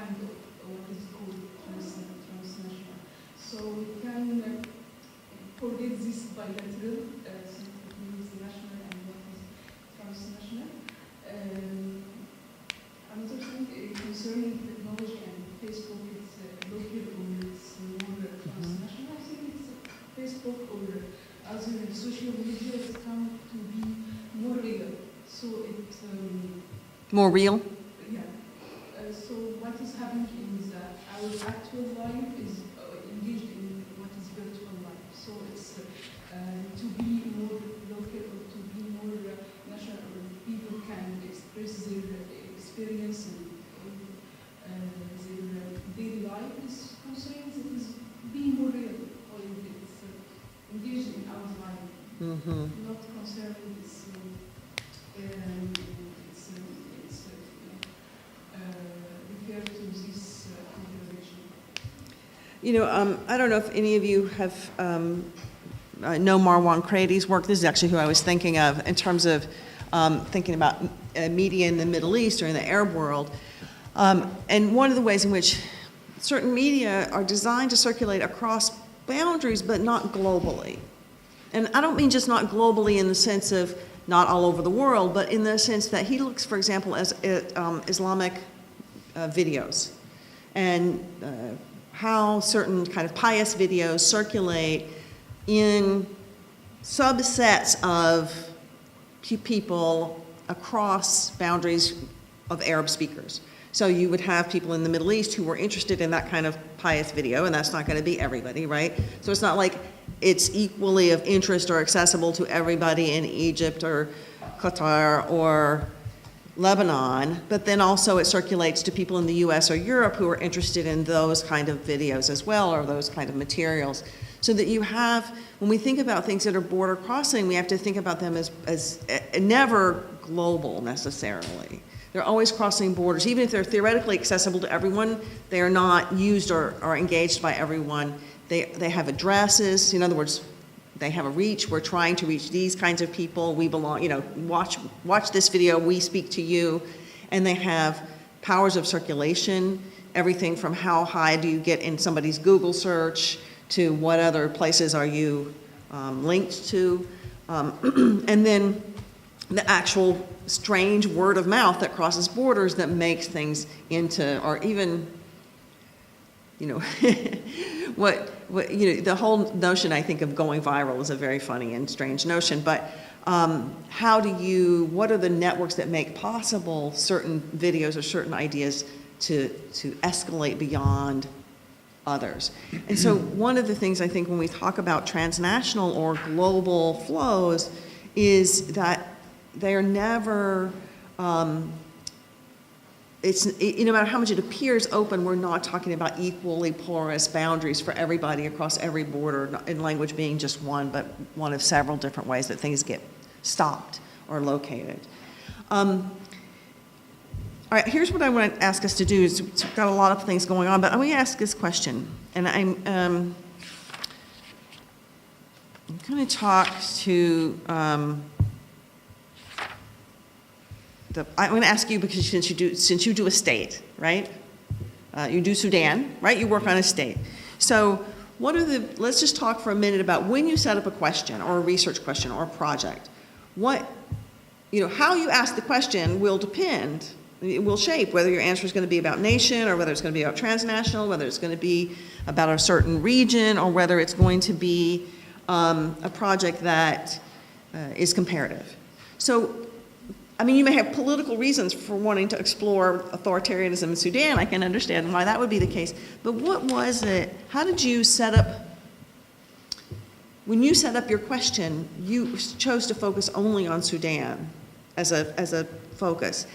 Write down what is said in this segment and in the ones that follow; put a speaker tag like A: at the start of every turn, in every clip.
A: kind of what is called transnational. So we can forget this bilateral scientific means national and what is transnational. Another thing concerning technology and Facebook, it's local or it's more transnational. I think it's Facebook or other social media has come to be more real. So it's
B: More real?
A: yeah. So what is happening in our actual life is engaged in what is virtual life. So it's to be more local or to be more national, or people can express their experience and their daily life is concerned. It is being more real, or it's engaged in our life, not concerning this. Refer to this configuration.
B: You know, I don't know if any of you have know Marwan Krady's work. This is actually who I was thinking of in terms of thinking about media in the Middle East or in the Arab world. And one of the ways in which certain media are designed to circulate across boundaries, but not globally. And I don't mean just not globally in the sense of not all over the world, but in the sense that he looks, for example, at Islamic videos and how certain kind of pious videos circulate in subsets of people across boundaries of Arab speakers. So you would have people in the Middle East who were interested in that kind of pious video, and that's not going to be everybody, right? So it's not like it's equally of interest or accessible to everybody in Egypt or Qatar or Lebanon, but then also it circulates to people in the US or Europe who are interested in those kind of videos as well, or those kind of materials. So that you have, when we think about things that are border crossing, we have to think about them as never global necessarily. They're always crossing borders. Even if they're theoretically accessible to everyone, they are not used or engaged by everyone. They have addresses. In other words, they have a reach. We're trying to reach these kinds of people. We belong, you know, watch this video, we speak to you. And they have powers of circulation, everything from how high do you get in somebody's Google search to what other places are you linked to. And then the actual strange word of mouth that crosses borders that makes things into, or even, you know, what you know, the whole notion, I think, of going viral is a very funny and strange notion, but what are the networks that make possible certain videos or certain ideas to escalate beyond others? And so one of the things I think when we talk about transnational or global flows is that they're never, no matter how much it appears open, we're not talking about equally porous boundaries for everybody across every border, and language being just one, but one of several different ways that things get stopped or located. All right, here's what I want to ask us to do. We've got a lot of things going on, but I want to ask this question, and I'm going to talk to I'm going to ask you because since you do a state, right? You do Sudan, right? You work on a state. So let's just talk for a minute about when you set up a question or a research question or a project. How you ask the question will depend, it will shape whether your answer is going to be about nation or whether it's going to be about transnational, whether it's going to be about a certain region, or whether it's going to be a project that is comparative. So, I mean, you may have political reasons for wanting to explore authoritarianism in Sudan. I can understand why that would be the case. But what was it? How did you set up, when you set up your question, you chose to focus only on Sudan as a focus.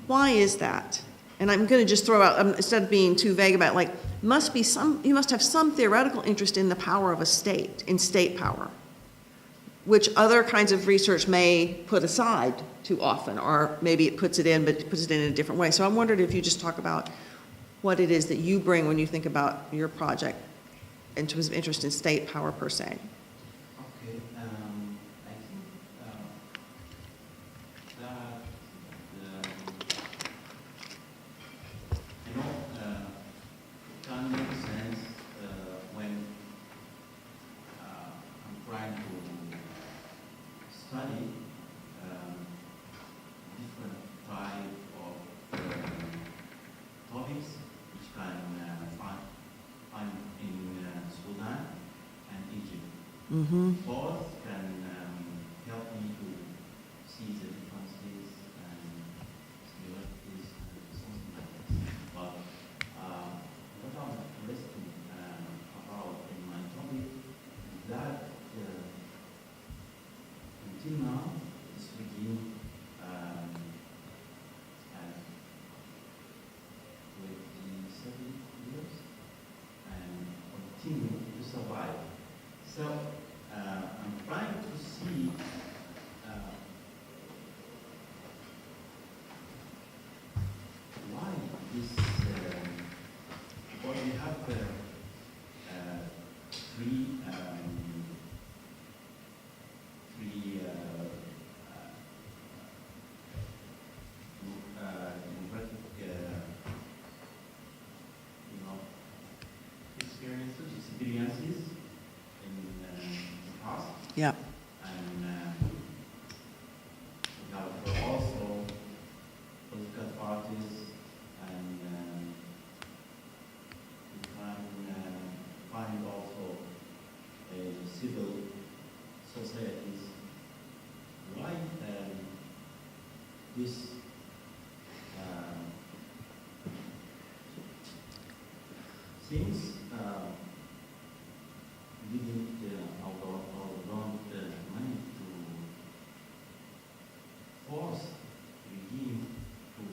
B: Why is that? And I'm going to just throw out, instead of being too vague about, like, you must have some theoretical interest in the power of a state, in state power, which other kinds of research may put aside too often, or maybe it puts it in, but it puts it in a different way. So I wondered if you just talk about what it is that you bring when you think about your project in terms of interest in state power per se.
C: Okay, I think that
B: Mm-hmm.
C: Both can help me to see the differences and similarities and something like this. But what I'm interested about in my topic is that until now, this regime has 27 years and continue to survive. So I'm trying to see why this, because we have three democratic, experiences in the past.
B: Yeah.
C: And we have also political parties, and we can find also civil societies. Why this things didn't our don't manage to force regime to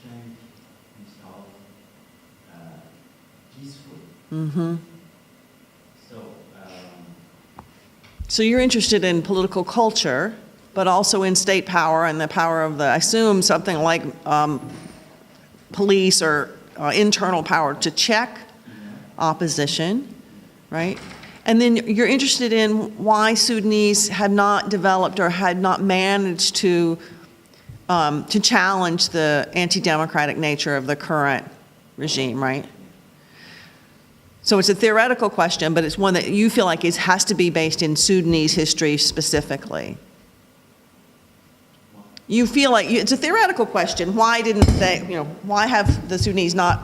C: change himself peacefully.
B: Mm-hmm.
C: So
B: So you're interested in political culture, but also in state power and the power of the, I assume, something like police or internal power to check opposition, right? And then you're interested in why Sudanese had not developed or had not managed to challenge the anti-democratic nature of the current regime, right? So it's a theoretical question, but it's one that you feel like has to be based in Sudanese history specifically. You feel like it's a theoretical question. Why didn't they, why have the Sudanese not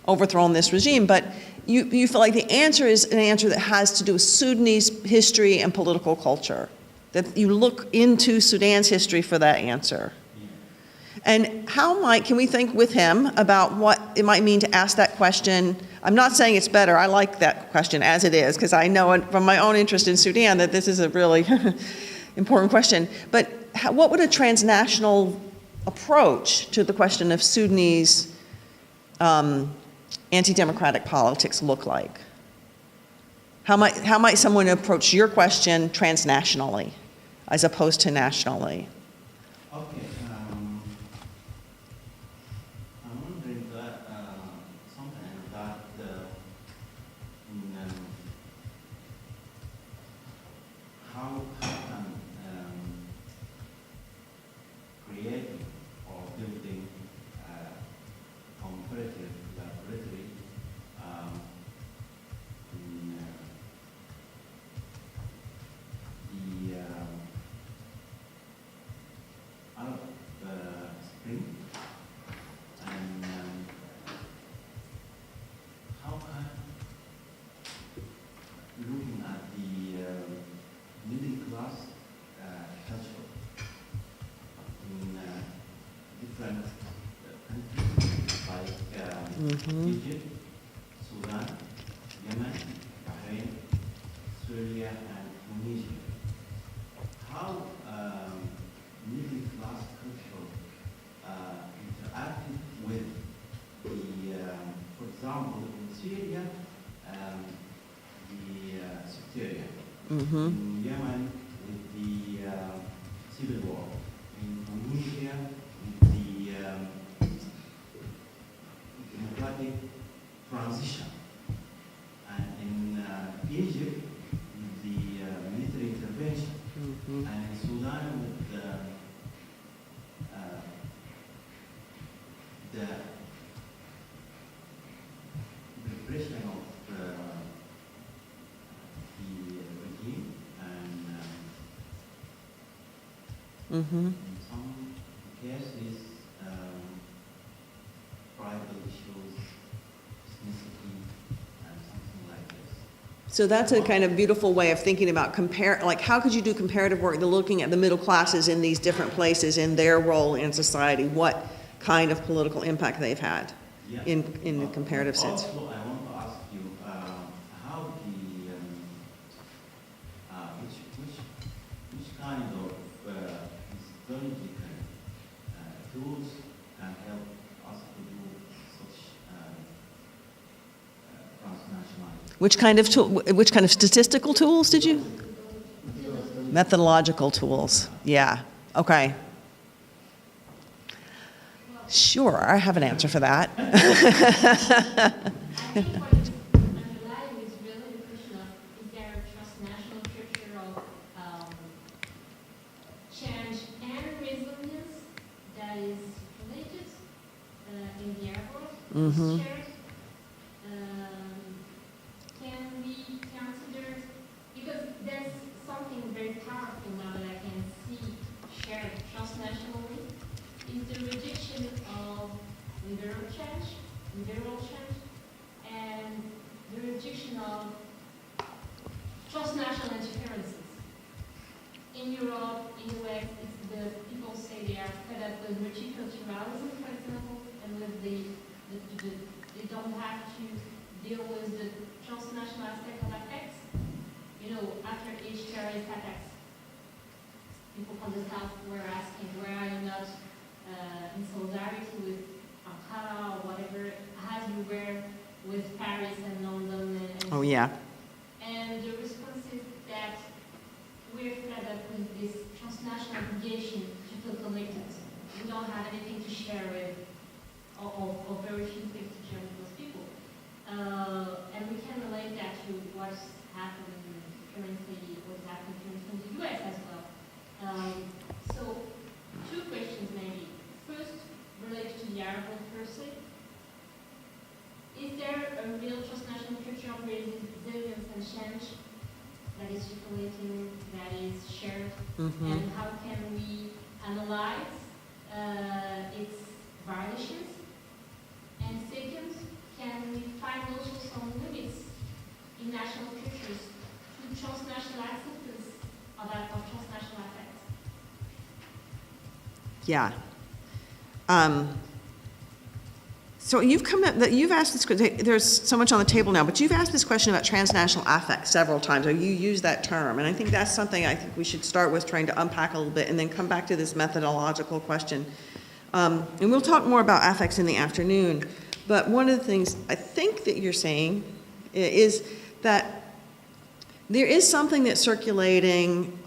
B: overthrown this regime? But you feel like the answer is an answer that has to do with Sudanese history and political culture, that you look into Sudan's history for that answer. And can we think with him about what it might mean to ask that question? I'm not saying it's better. I like that question as it is, because I know from my own interest in Sudan that this is a really important question. But what would a transnational approach to the question of Sudanese anti-democratic politics look like? How might someone approach your question transnationally as opposed to nationally?
C: okay, I'm wondering that something that how can creating or building comparative laboratory in the Arab Spring, and how can looking at the middle class culture in different countries like Egypt, Sudan, Yemen, Bahrain, Syria, and Tunisia. How middle class culture interacted with the, for example, in Syria, the sectarian.
B: Mm-hmm.
C: In Yemen, with the civil war. In Tunisia, with the democratic transition. And in Egypt, with the military intervention.
B: Mm-hmm.
C: And in Sudan, with the repression of the regime, and
B: Mm-hmm.
C: in some cases, tribal issues, ethnicity, and something like this.
B: So that's a kind of beautiful way of thinking about like how could you do comparative work, looking at the middle classes in these different places in their role in society, what kind of political impact they've had
C: Yeah.
B: in the comparative sense.
C: Also, I want to ask you how which kind of methodological tools can help us to do such transnational.
B: Which kind of statistical tools did you? Methodological tools, yeah, okay. Sure, I have an answer for that.
D: I think what is underlying is really the question of, is there a transnational culture of change and resilience that is related in the airport?
B: Mhm.
D: Shared? Can we consider, because there's something very powerful now that I can see shared transnationally, is the rejection of liberal change, and the rejection of transnational interferences. In Europe, in the West, it's the people say they are fed up with multiculturalism, for example, and with they don't have to deal with the transnational aspect of attacks. You know, after each terrorist attack, people from the south were asking, where are you not in solidarity with Ankara or whatever, as you were with Paris and London and
B: Oh, yeah.
D: and the response is that we're fed up with this transnational obligation to feel connected. We don't have anything to share with, or very few things to share with those people. And we can relate that to what's happening currently, what's happening currently in the US as well. So, two questions maybe. First, related to the Arab world firstly. Is there a real transnational culture of resilience and change that is circulating, that is shared?
B: Mhm.
D: And how can we analyze its violations? And second, can we find also some limits in national cultures to transnational acceptance of transnational effects?
B: Yeah. So you've asked this, there's so much on the table now, but you've asked this question about transnational affect several times, or you use that term, and I think that's something I think we should start with trying to unpack a little bit and then come back to this methodological question. And we'll talk more about affects in the afternoon, but one of the things I think that you're saying is that there is something that's circulating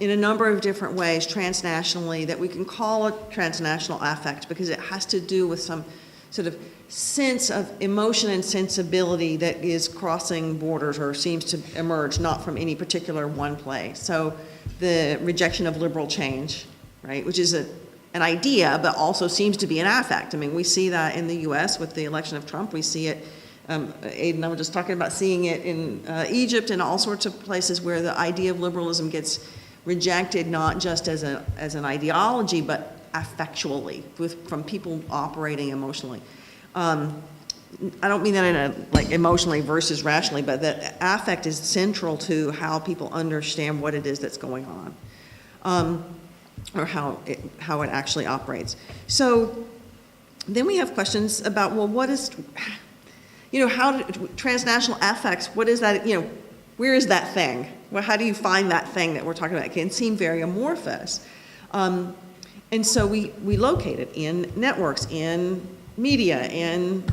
B: in a number of different ways transnationally that we can call a transnational affect because it has to do with some sort of sense of emotion and sensibility that is crossing borders or seems to emerge not from any particular one place. So the rejection of liberal change, right, which is an idea but also seems to be an affect. I mean, we see that in the US with the election of Trump. We see it, Aiden and I were just talking about seeing it in Egypt and all sorts of places where the idea of liberalism gets rejected not just as an ideology but affectually from people operating emotionally. I don't mean that in a like emotionally versus rationally, but that affect is central to how people understand what it is that's going on, or how it actually operates. So then we have questions about, well, what is, how transnational affects, what is that, where is that thing? Well, how do you find that thing that we're talking about? It can seem very amorphous. And so we locate it in networks, in media, in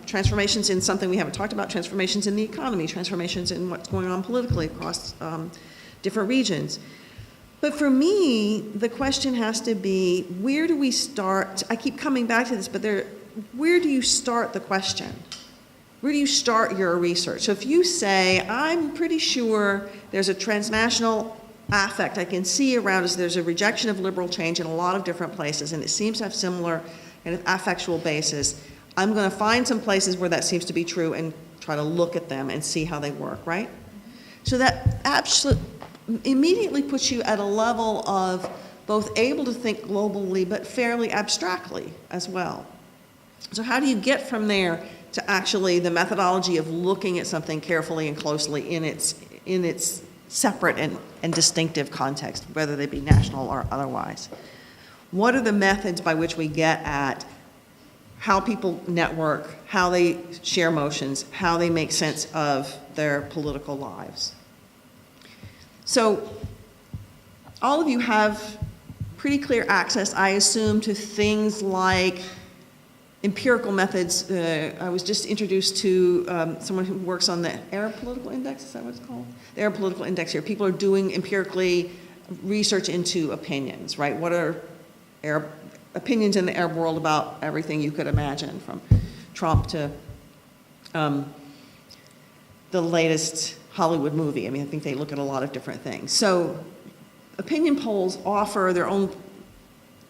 B: transformations in something we haven't talked about, transformations in the economy, transformations in what's going on politically across different regions. But for me, the question has to be, where do we start? I keep coming back to this, but where do you start the question? Where do you start your research? So if you say, I'm pretty sure there's a transnational affect I can see around us, there's a rejection of liberal change in a lot of different places, and it seems to have similar kind of affectual basis. I'm going to find some places where that seems to be true and try to look at them and see how they work, right? So that absolutely immediately puts you at a level of both able to think globally but fairly abstractly as well. So how do you get from there to actually the methodology of looking at something carefully and closely in its separate and distinctive context, whether they be national or otherwise. What are the methods by which we get at how people network, how they share motions, how they make sense of their political lives? So all of you have pretty clear access, I assume, to things like empirical methods. I was just introduced to someone who works on the Arab Political Index, is that what it's called? The Arab Political Index here. People are doing empirically research into opinions, right? What are Arab opinions in the Arab world about everything you could imagine, from Trump to the latest Hollywood movie. I mean, I think they look at a lot of different things. So opinion polls offer their own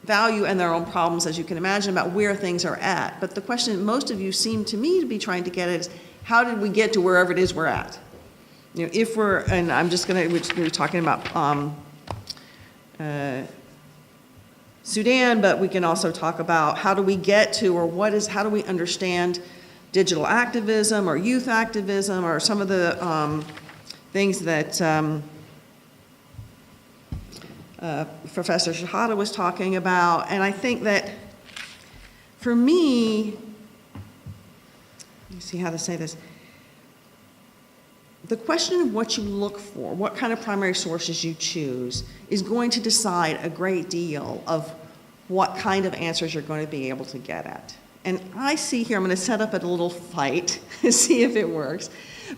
B: value and their own problems, as you can imagine, about where things are at. But the question most of you seem to me to be trying to get at is, how did we get to wherever it is we're at? You know, if we're, and I'm just going to, we were talking about Sudan, but we can also talk about how do we get to, or how do we understand digital activism or youth activism, or some of the things that Professor Shahada was talking about. And I think that for me, let me see how to say this. The question of what you look for, what kind of primary sources you choose, is going to decide a great deal of what kind of answers you're going to be able to get at. And I see here, I'm going to set up a little fight, see if it works,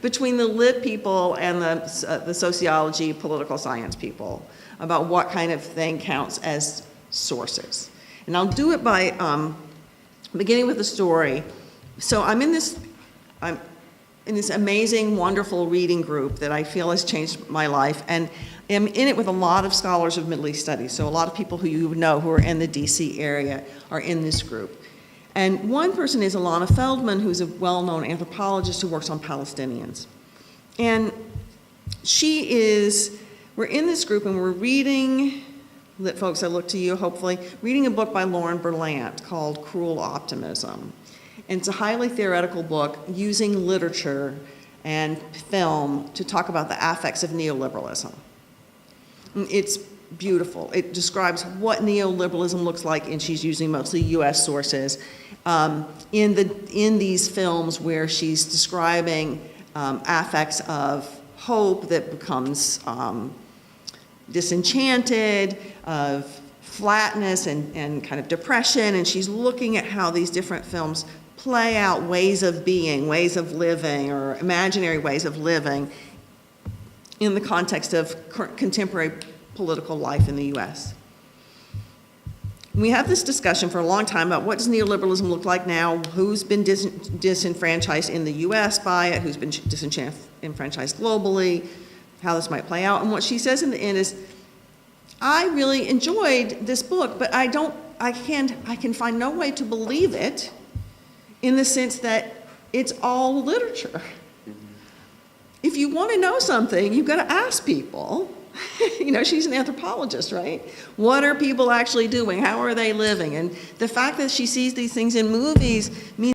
B: between the lit people and the sociology, political science people, about what kind of thing counts as sources. And I'll do it by beginning with a story. So I'm in this amazing, wonderful reading group that I feel has changed my life, and am in it with a lot of scholars of Middle East studies. So a lot of people who you know who are in the DC area are in this group. And one person is Ilana Feldman, who's a well-known anthropologist who works on Palestinians. And we're in this group and we're reading, lit folks, I look to you hopefully, reading a book by Lauren Berlant called Cruel Optimism. And it's a highly theoretical book using literature and film to talk about the affects of neoliberalism. It's beautiful. It describes what neoliberalism looks like, and she's using mostly US sources, in these films where she's describing affects of hope that becomes disenchanted, of flatness and kind of depression, and she's looking at how these different films play out ways of being, ways of living, or imaginary ways of living in the context of contemporary political life in the US. We have this discussion for a long time about what does neoliberalism look like now, who's been disenfranchised in the US by it, who's been disenfranchised globally, how this might play out. And what she says in the end is, I really enjoyed this book, but I can find no way to believe it in the sense that it's all literature. If you want to know something, you've got to ask people. You know, she's an anthropologist, right? What are people actually doing? How are they living? And the fact that she sees these things in movies means